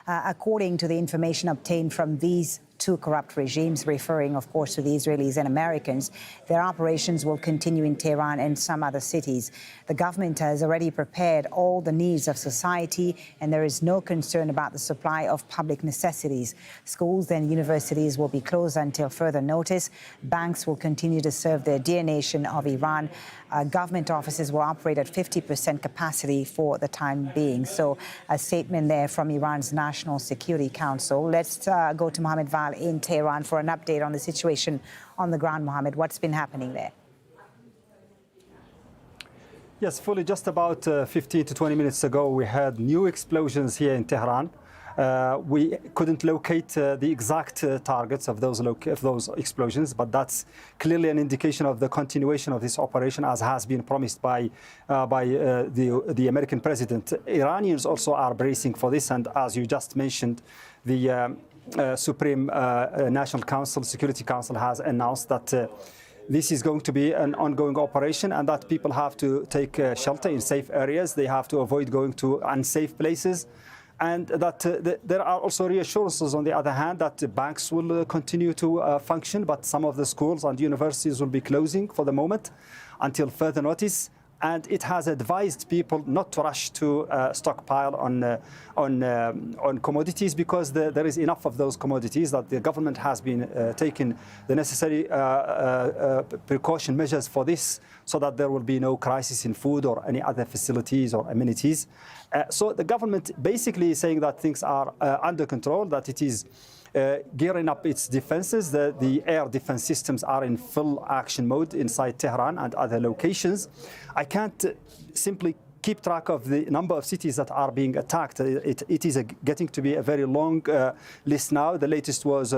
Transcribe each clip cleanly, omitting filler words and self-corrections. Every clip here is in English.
According to the information obtained from these two corrupt regimes, referring, of course, to the Israelis and Americans, their operations will continue in Tehran and some other cities. The government has already prepared all the needs of society, and there is no concern about the supply of public necessities. Schools and universities will be closed until further notice. Banks will continue to serve their dear nation of Iran. Government offices will operate at 50% capacity for the time being. So a statement there from Iran's National Security Council. Let's go to Muhammad Val in Tehran for an update on the situation on the ground. Mohammed, what's been happening there? Yes, fully. Just about 15 to 20 minutes ago, we had new explosions here in Tehran. We couldn't locate the exact targets of those explosions, but that's clearly an indication of the continuation of this operation, as has been promised by the American president. Iranians also are bracing for this, and as you just mentioned, the Supreme National Council, Security Council, has announced that this is going to be an ongoing operation, and that people have to take shelter in safe areas. They have to avoid going to unsafe places. And that there are also reassurances, on the other hand, that the banks will continue to function, but some of the schools and universities will be closing for the moment until further notice. And it has advised people not to rush to stockpile on commodities, because there is enough of those commodities, that the government has been taking the necessary precaution measures for this, so that there will be no crisis in food or any other facilities or amenities. So the government basically is saying that things are under control, that it is gearing up its defenses. The air defense systems are in full action mode inside Tehran and other locations. I can't simply keep track of the number of cities that are being attacked. It is getting to be a very long list now. The latest was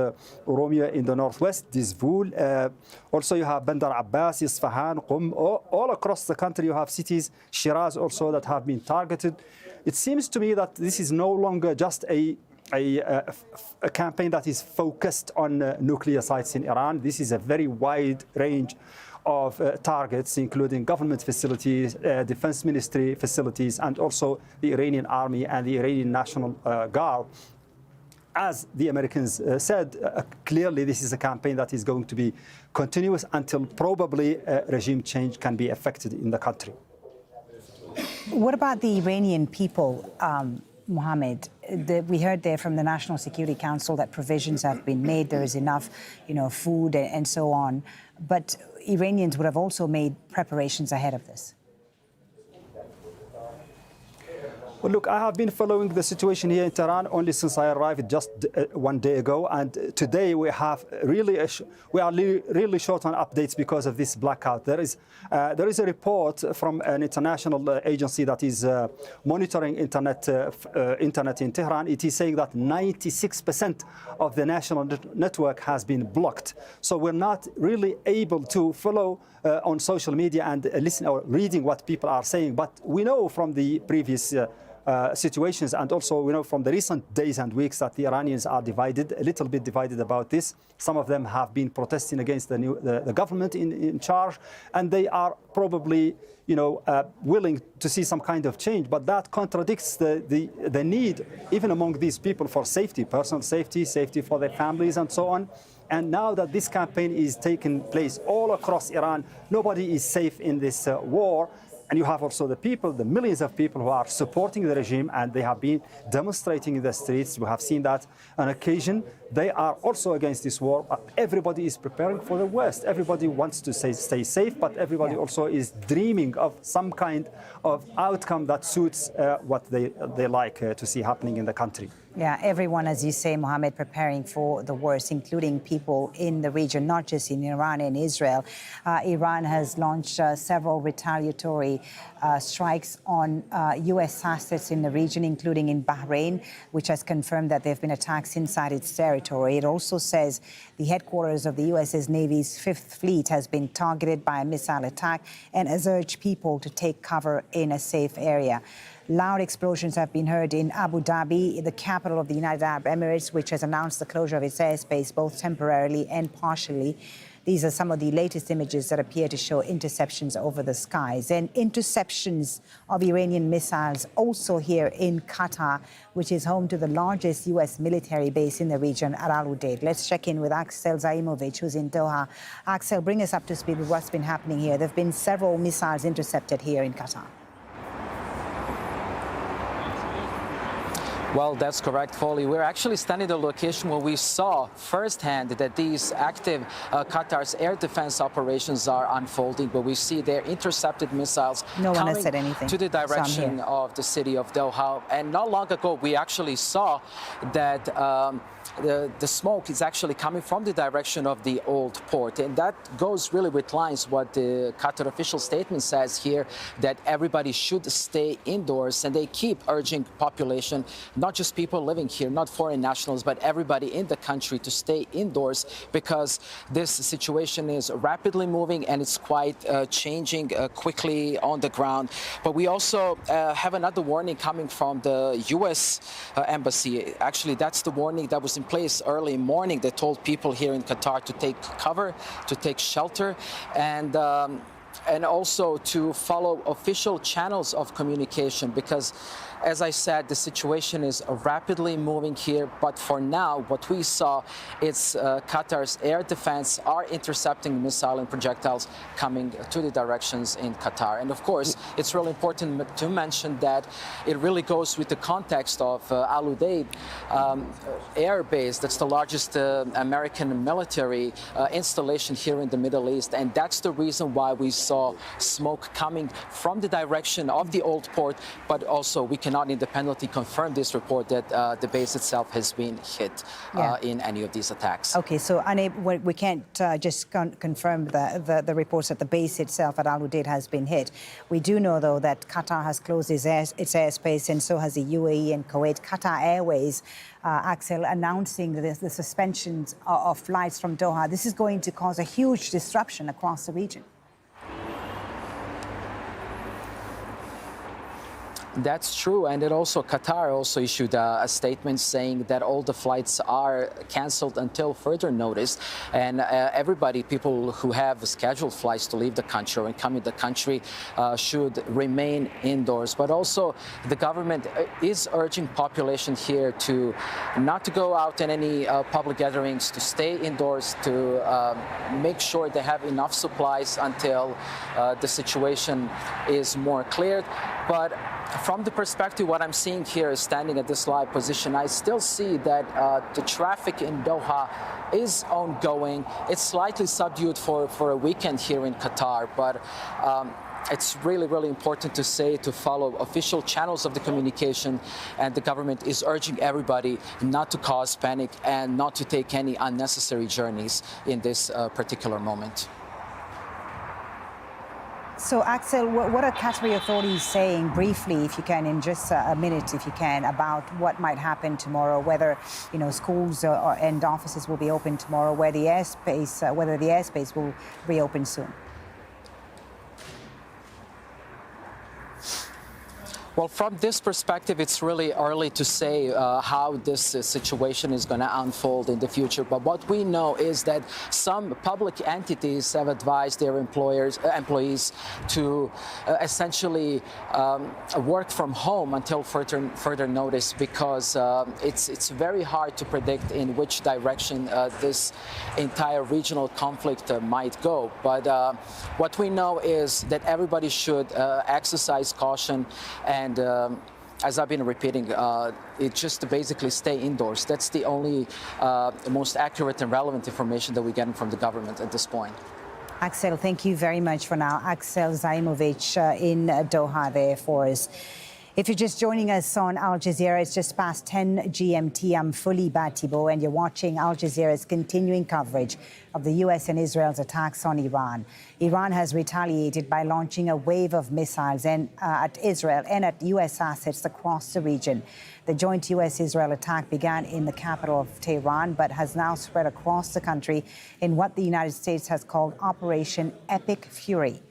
Oromia in the northwest, Dizvul. Also you have Bandar Abbas, Isfahan, Qum. All across the country you have cities, Shiraz also, that have been targeted. It seems to me that this is no longer just a campaign that is focused on nuclear sites in Iran. This is a very wide range of targets, including government facilities, defense ministry facilities, and also the Iranian army and the Iranian National Guard. As the Americans said, clearly this is a campaign that is going to be continuous until probably regime change can be effected in the country. What about the Iranian people, Mohammed? We heard there from the National Security Council that provisions have been made. There is enough, food and so on. But Iranians would have also made preparations ahead of this. Well, look, I have been following the situation here in Tehran only since I arrived just 1 day ago, and today we are really short on updates because of this blackout. There is a report from an international agency that is monitoring internet in Tehran. It is saying that 96% of the national network has been blocked. So we're not really able to follow on social media and listen or reading what people are saying. But we know from the previous situations, and also we know from the recent days and weeks, that the Iranians are divided, a little bit divided about this. Some of them have been protesting against the government in charge, and they are probably willing to see some kind of change. But that contradicts the need, even among these people, for safety, personal safety, safety for their families, and so on. And now that this campaign is taking place all across Iran, nobody is safe in this war. And you have also the people, the millions of people who are supporting the regime, and they have been demonstrating in the streets. We have seen that on occasion. They are also against this war. Everybody is preparing for the worst. Everybody wants to stay safe, but everybody also is dreaming of some kind of outcome that suits what they like to see happening in the country. Yeah, everyone, as you say, Mohammed, preparing for the worst, including people in the region, not just in Iran and Israel. Iran has launched several retaliatory strikes on U.S. assets in the region, including in Bahrain, which has confirmed that there have been attacks inside its territory. It also says the headquarters of the U.S. Navy's Fifth Fleet has been targeted by a missile attack and has urged people to take cover in a safe area. Loud explosions have been heard in Abu Dhabi, the capital of the United Arab Emirates, which has announced the closure of its airspace, both temporarily and partially. These are some of the latest images that appear to show interceptions over the skies and interceptions of Iranian missiles also here in Qatar, which is home to the largest U.S. military base in the region, Al Udeid. Let's check in with Axel Zaimovic, who's in Doha. Axel, bring us up to speed with what's been happening here. There have been several missiles intercepted here in Qatar. Well, that's correct, Foley. We're actually standing at a location where we saw firsthand that these active Qatar's air defense operations are unfolding, but we see their intercepted missiles coming to the direction of the city of Doha. And not long ago, we actually saw that the smoke is actually coming from the direction of the old port. And that goes really with lines what the Qatar official statement says here, that everybody should stay indoors. And they keep urging population, not just people living here, not foreign nationals, but everybody in the country to stay indoors, because this situation is rapidly moving and it's quite changing quickly on the ground. But we also have another warning coming from the U.S. Embassy. Actually, that's the warning that was in place early morning. They told people here in Qatar to take cover, to take shelter, and also to follow official channels of communication, because, as I said, the situation is rapidly moving here. But for now, what we saw is Qatar's air defense are intercepting missile and projectiles coming to the directions in Qatar. And of course, it's really important to mention that it really goes with the context of Al Udeid air base. That's the largest American military installation here in the Middle East. And that's the reason why we saw smoke coming from the direction of the old port, but also we cannot independently confirm this report that the base itself has been hit in any of these attacks. Okay, so we can't just confirm the reports that the base itself at Al Udeid has been hit. We do know, though, that Qatar has closed its airspace, and so has the UAE and Kuwait. Qatar Airways, Axel, announcing the suspensions of flights from Doha. This is going to cause a huge disruption across the region. That's true, and Qatar also issued a statement saying that all the flights are cancelled until further notice, and everybody, people who have scheduled flights to leave the country or come in the country, should remain indoors. But also, the government is urging population here to not to go out in any public gatherings, to stay indoors, to make sure they have enough supplies until the situation is more cleared. But from the perspective, what I'm seeing here is standing at this live position, I still see that the traffic in Doha is ongoing. It's slightly subdued for a weekend here in Qatar, but it's really, really important to follow official channels of the communication, and the government is urging everybody not to cause panic and not to take any unnecessary journeys in this particular moment. So, Axel, what are Qatari authorities saying briefly, if you can, in just a minute, if you can, about what might happen tomorrow, whether, schools and offices will be open tomorrow, whether the airspace will reopen soon? Well, from this perspective, it's really early to say how this situation is going to unfold in the future. But what we know is that some public entities have advised their employees to essentially work from home until further notice, because it's very hard to predict in which direction this entire regional conflict might go. But what we know is that everybody should exercise caution, and as I've been repeating, it's just to basically stay indoors. That's the only most accurate and relevant information that we're getting from the government at this point. Axel, thank you very much for now. Axel Zaimovic in Doha there for us. If you're just joining us on Al Jazeera, it's just past 10 GMT. I'm Fully Batibo, and you're watching Al Jazeera's continuing coverage of the U.S. and Israel's attacks on Iran. Iran has retaliated by launching a wave of missiles at Israel and at U.S. assets across the region. The joint U.S.-Israel attack began in the capital of Tehran, but has now spread across the country in what the United States has called Operation Epic Fury.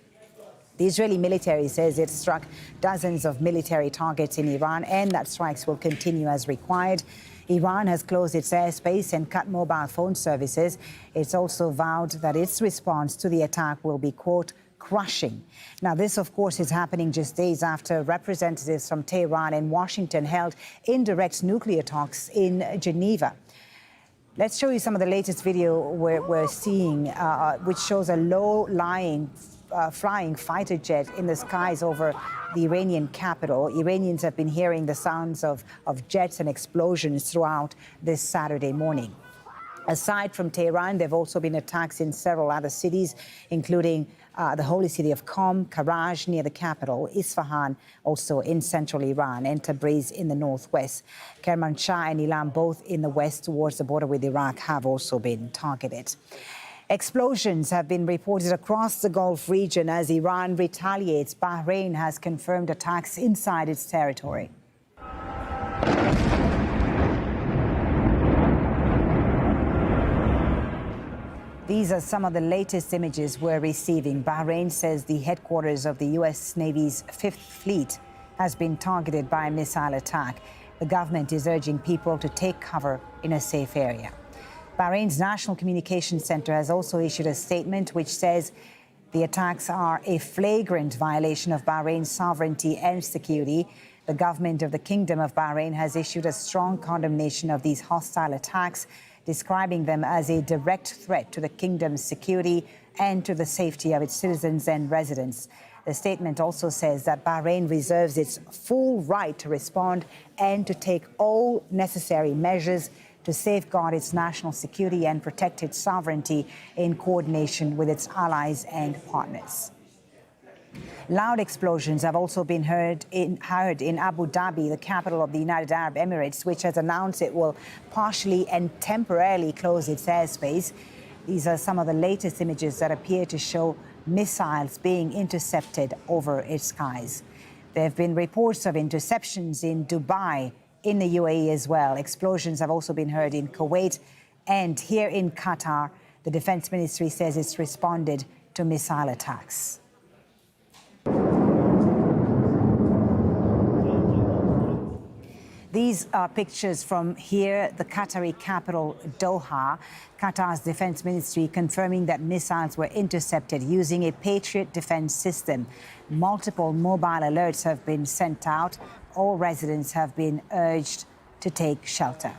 The Israeli military says it struck dozens of military targets in Iran and that strikes will continue as required. Iran has closed its airspace and cut mobile phone services. It's also vowed that its response to the attack will be, quote, crushing. Now, this, of course, is happening just days after representatives from Tehran and Washington held indirect nuclear talks in Geneva. Let's show you some of the latest video we're seeing, which shows a low-lying flying fighter jet in the skies over the Iranian capital. Iranians have been hearing the sounds of jets and explosions throughout this Saturday morning. Aside from Tehran, there have also been attacks in several other cities, including the holy city of Qom, Karaj near the capital, Isfahan also in central Iran, and Tabriz in the northwest. Kermanshah and Ilam, both in the west towards the border with Iraq, have also been targeted. Explosions have been reported across the Gulf region as Iran retaliates. Bahrain has confirmed attacks inside its territory. These are some of the latest images we're receiving. Bahrain says the headquarters of the U.S. Navy's 5th Fleet has been targeted by a missile attack. The government is urging people to take cover in a safe area. Bahrain's National Communications Center has also issued a statement which says the attacks are a flagrant violation of Bahrain's sovereignty and security. The government of the Kingdom of Bahrain has issued a strong condemnation of these hostile attacks, describing them as a direct threat to the kingdom's security and to the safety of its citizens and residents. The statement also says that Bahrain reserves its full right to respond and to take all necessary measures to safeguard its national security and protect its sovereignty in coordination with its allies and partners. Loud explosions have also been heard in Abu Dhabi, the capital of the United Arab Emirates, which has announced it will partially and temporarily close its airspace. These are some of the latest images that appear to show missiles being intercepted over its skies. There have been reports of interceptions in Dubai, in the UAE as well. Explosions have also been heard in Kuwait and here in Qatar. The Defense Ministry says it's responded to missile attacks. These are pictures from here, the Qatari capital, Doha. Qatar's defense ministry confirming that missiles were intercepted using a Patriot defense system. Multiple mobile alerts have been sent out. All residents have been urged to take shelter.